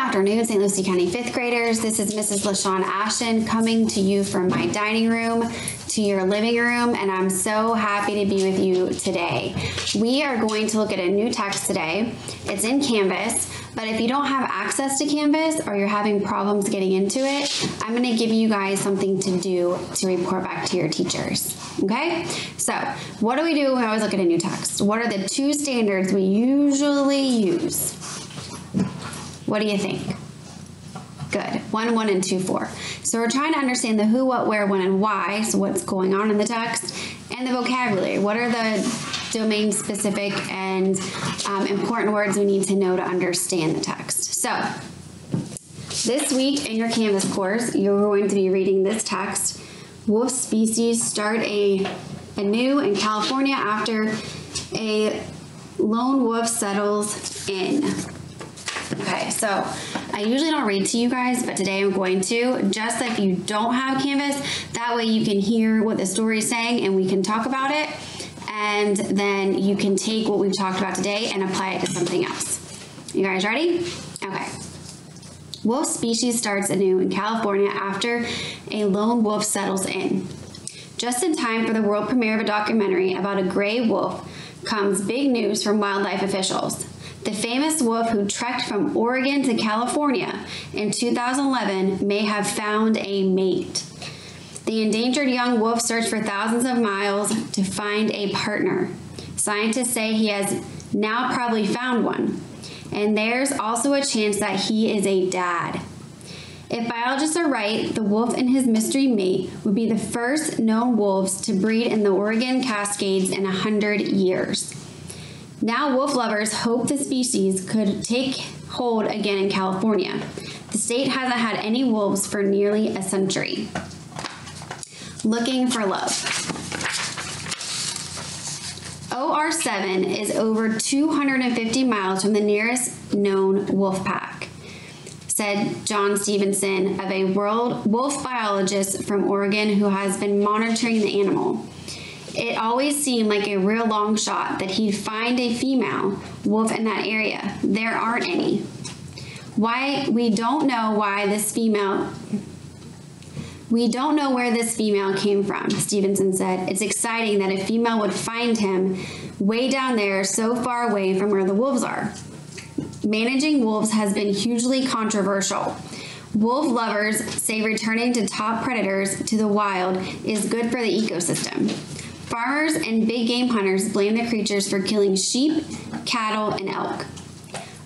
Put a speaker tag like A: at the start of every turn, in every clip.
A: afternoon, St. Lucie County 5th graders. This is Mrs. LaShawn Ashton coming to you from my dining room to your living room, and I'm so happy to be with you today. We are going to look at a new text today. It's in Canvas, but if you don't have access to Canvas or you're having problems getting into it, I'm going to give you guys something to do to report back to your teachers. Okay? So, what do we do when we always look at a new text? What are the two standards we usually use? What do you think? Good. 1, 1, and 2, 4. So we're trying to understand the who, what, where, when, and why, so what's going on in the text, and the vocabulary. What are the domain-specific and important words we need to know to understand the text? So this week in your Canvas course, you're going to be reading this text. Wolf species start anew in California after a lone wolf settles in. Okay, so I usually don't read to you guys, but today I'm going to, just if you don't have Canvas, that way you can hear what the story is saying and we can talk about it, and then you can take what we've talked about today and apply it to something else. You guys ready? Okay. Wolf species starts anew in California after a lone wolf settles in. Just in time for the world premiere of a documentary about a gray wolf comes big news from wildlife officials. The famous wolf who trekked from Oregon to California in 2011 may have found a mate. The endangered young wolf searched for thousands of miles to find a partner. Scientists say he has now probably found one, and there's also a chance that he is a dad. If biologists are right, the wolf and his mystery mate would be the first known wolves to breed in the Oregon Cascades in 100 years. Now wolf lovers hope the species could take hold again in California. The state hasn't had any wolves for nearly a century. Looking for love. OR7 is over 250 miles from the nearest known wolf pack, said John Stevenson, of a wolf biologist from Oregon who has been monitoring the animal. It always seemed like a real long shot that he'd find a female wolf in that area. There aren't any. We don't know where this female came from, Stevenson said. It's exciting that a female would find him way down there, so far away from where the wolves are. Managing wolves has been hugely controversial. Wolf lovers say returning to top predators to the wild is good for the ecosystem. Farmers and big game hunters blame the creatures for killing sheep, cattle, and elk.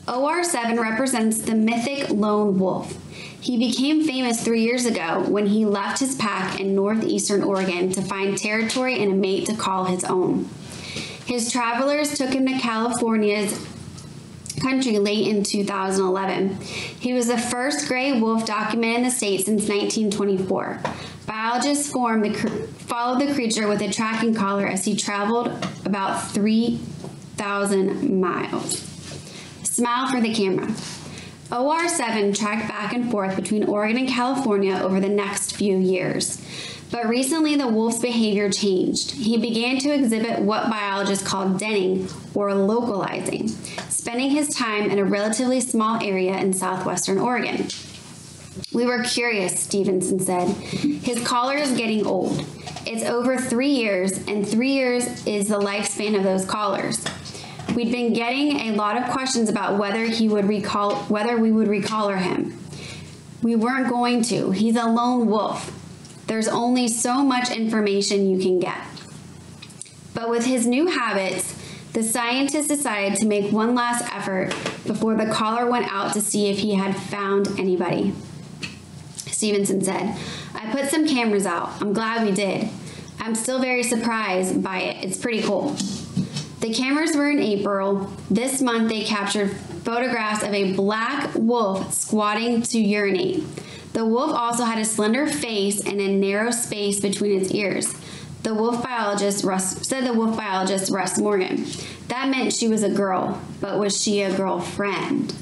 A: OR7 represents the mythic lone wolf. He became famous 3 years ago when he left his pack in northeastern Oregon to find territory and a mate to call his own. His travelers took him to California's country late in 2011. He was the first gray wolf documented in the state since 1924. Biologists followed the creature with a tracking collar as he traveled about 3,000 miles. Smile for the camera. OR7 tracked back and forth between Oregon and California over the next few years. But recently the wolf's behavior changed. He began to exhibit what biologists call denning, or localizing, spending his time in a relatively small area in southwestern Oregon. We were curious, Stevenson said. His collar is getting old. It's over 3 years, and 3 years is the lifespan of those collars. We'd been getting a lot of questions about whether we would recollar him. We weren't going to. He's a lone wolf. There's only so much information you can get. But with his new habits, the scientists decided to make one last effort before the collar went out to see if he had found anybody. Stevenson said, I put some cameras out. I'm glad we did. I'm still very surprised by it. It's pretty cool. The cameras were in April. This month they captured photographs of a black wolf squatting to urinate. The wolf also had a slender face and a narrow space between its ears. Said the wolf biologist Russ Morgan. That meant she was a girl, but was she a girlfriend?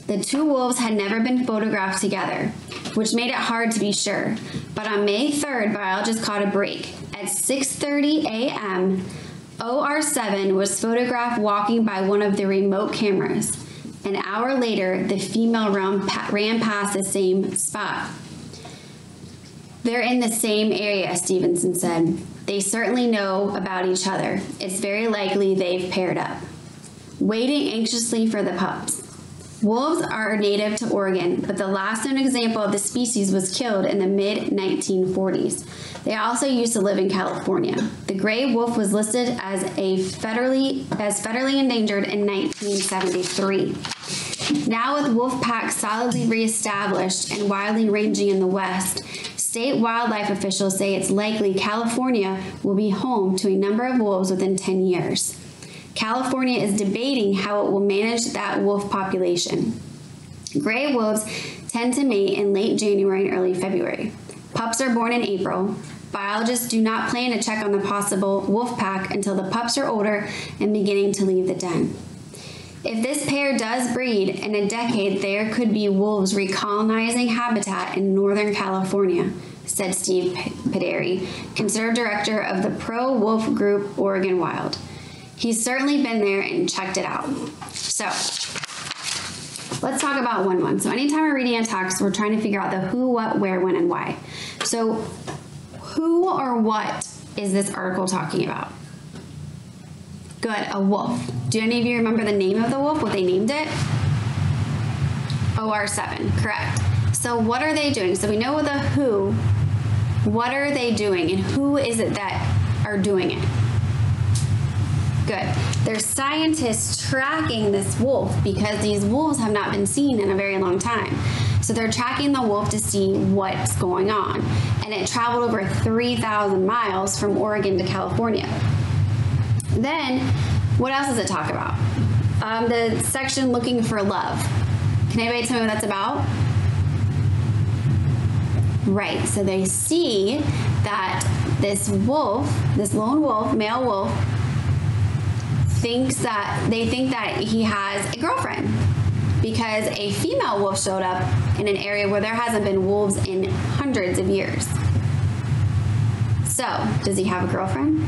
A: The two wolves had never been photographed together, which made it hard to be sure. But on May 3rd, biologists caught a break. At 6:30 a.m., OR7 was photographed walking by one of the remote cameras, An hour later, the female ran past the same spot. They're in the same area, Stevenson said. They certainly know about each other. It's very likely they've paired up. Waiting anxiously for the pups. Wolves are native to Oregon, but the last known example of the species was killed in the mid-1940s. They also used to live in California. The gray wolf was listed as federally endangered in 1973. Now with wolf packs solidly reestablished and widely ranging in the West, state wildlife officials say it's likely California will be home to a number of wolves within 10 years. California is debating how it will manage that wolf population. Gray wolves tend to mate in late January and early February. Pups are born in April. Biologists do not plan to check on the possible wolf pack until the pups are older and beginning to leave the den. If this pair does breed, in a decade there could be wolves recolonizing habitat in Northern California, said Steve Pederi, conservative director of the pro-wolf group Oregon Wild. He's certainly been there and checked it out. So, let's talk about 1-1. So anytime we're reading a text, we're trying to figure out the who, what, where, when, and why. So, who or what is this article talking about? Good, a wolf. Do any of you remember the name of the wolf, what they named it? OR7, correct. So what are they doing? So we know the who. What are they doing, and who is it that are doing it? Good. There's scientists tracking this wolf because these wolves have not been seen in a very long time. So they're tracking the wolf to see what's going on. And it traveled over 3,000 miles from Oregon to California. Then, what else does it talk about? The section looking for love. Can anybody tell me what that's about? Right, so they see that this wolf, this lone wolf, male wolf, they think that he has a girlfriend because a female wolf showed up in an area where there hasn't been wolves in hundreds of years. So, does he have a girlfriend?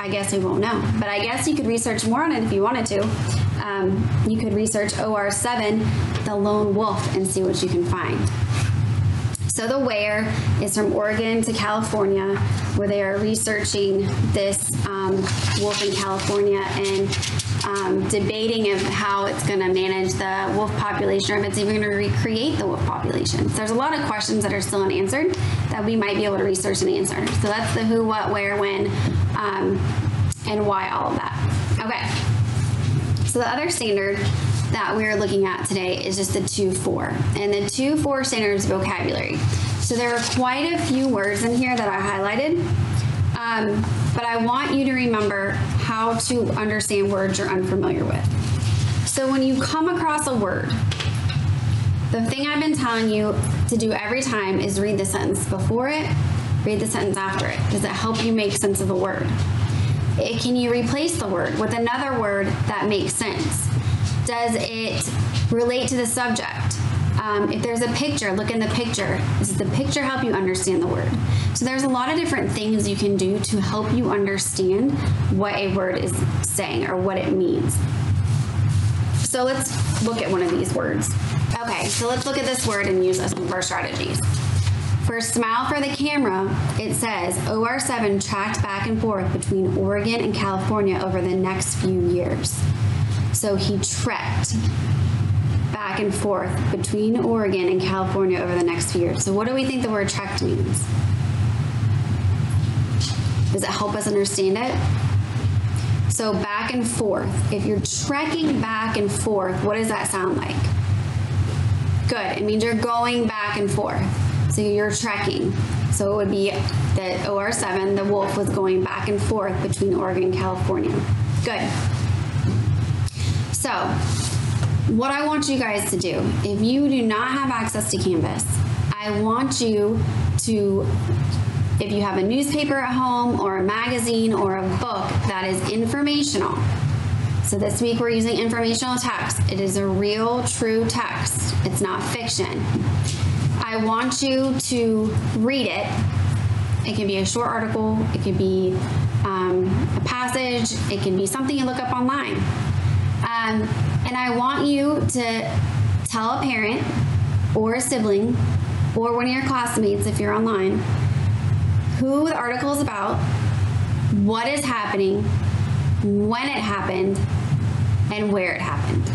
A: I guess we won't know, but I guess you could research more on it if you wanted to. You could research OR7, the lone wolf, and see what you can find. So the where is from Oregon to California, where they are researching this wolf in California and debating of how it's going to manage the wolf population, or if it's even going to recreate the wolf population. So there's a lot of questions that are still unanswered that we might be able to research and answer. So that's the who, what, where, when, and why, all of that. Okay. So the other standard that we're looking at today is just the 2-4. And the 2-4 standard is vocabulary. So there are quite a few words in here that I highlighted, but I want you to remember how to understand words you're unfamiliar with. So when you come across a word, the thing I've been telling you to do every time is read the sentence before it, read the sentence after it. Does it help you make sense of a word? Can you replace the word with another word that makes sense? Does it relate to the subject? If there's a picture, look in the picture. Does the picture help you understand the word? So there's a lot of different things you can do to help you understand what a word is saying or what it means. So let's look at one of these words. Okay, so let's look at this word and use some of our strategies. For smile for the camera, it says OR7 tracked back and forth between Oregon and California over the next few years. So he trekked back and forth between Oregon and California over the next few years. So what do we think the word trekked means? Does it help us understand it? So back and forth. If you're trekking back and forth, what does that sound like? Good. It means you're going back and forth. So you're trekking. So it would be that OR7, the wolf, was going back and forth between Oregon and California. Good. So what I want you guys to do, if you do not have access to Canvas, I want you to, if you have a newspaper at home or a magazine or a book that is informational. So this week we're using informational text. It is a real, true text. It's not fiction. I want you to read it. It can be a short article. It could be a passage. It can be something you look up online. And And I want you to tell a parent or a sibling or one of your classmates if you're online who the article is about, what is happening, when it happened, and where it happened.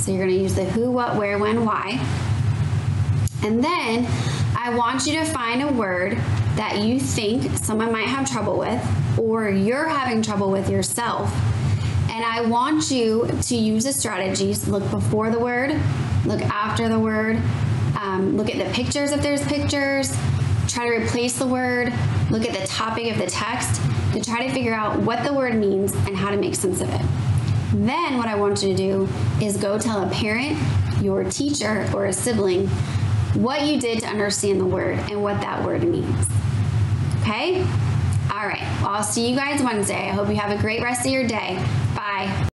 A: So you're going to use the who, what, where, when, why. And then I want you to find a word that you think someone might have trouble with or you're having trouble with yourself. And I want you to use the strategies. Look before the word, look after the word, look at the pictures if there's pictures, try to replace the word, look at the topic of the text to try to figure out what the word means and how to make sense of it. Then what I want you to do is go tell a parent, your teacher, or a sibling what you did to understand the word and what that word means. Okay? All right. Well, I'll see you guys Wednesday. I hope you have a great rest of your day. Bye.